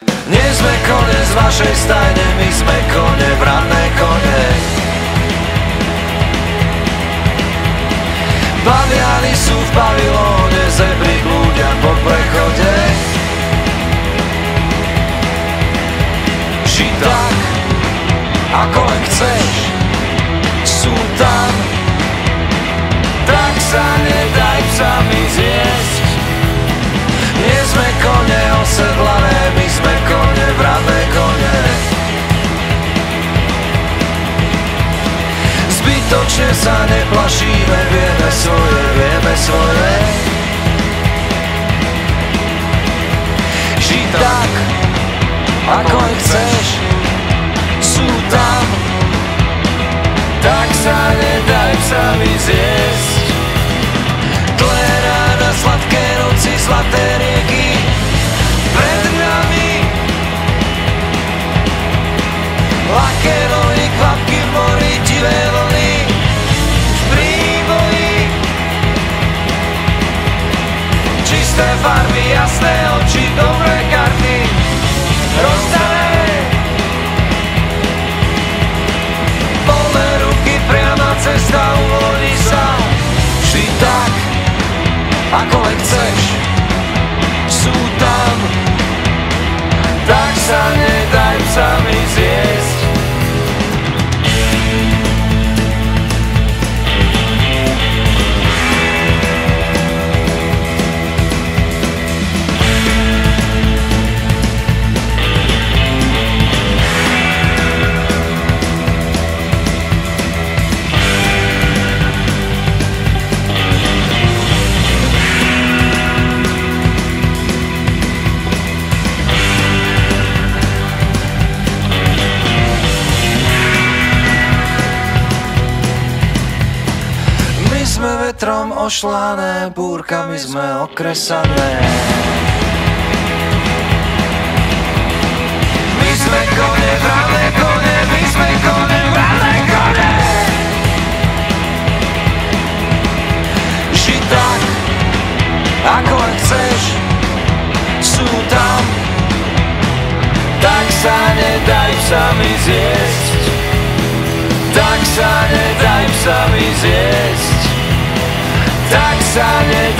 Nie sme kone z vašej stajne, my sme kone, vranné kone. Baviani sú v pavilóne, zebry blúdia po prechode. Ži tak, ako len chceš, sú tam. Tak sa nedaj psami zjesť. Nie sme kone osedlané, my sme kone, vranné kone. Zbytočne sa neplašíme, vieme svoje, vieme svoje. Ži tak, ako len chceš, sú tam. Tak sa nedaj psami zjesť. Dlhé rána, sladké noci, zlaté rieky pred nami. Ľahké nohy, kvapky v mori, divé vlny v príboji. Čisté farby, jasné oči, dobré karty rozdané. Voľné ruky, priama cesta, uvoľní sa. Vždy tak, ako len chceš, sú tam. Tak sa nedaj psami zjesť. Vetrom ošlané, búrkami sme okresané. My sme kone, vranné kone, my sme kone, vranné kone. Ži tak, ako len chceš, sú tam. Tak sa nedaj psami zjesť. Tak sa nedaj psami zjesť. Tak sa nedaj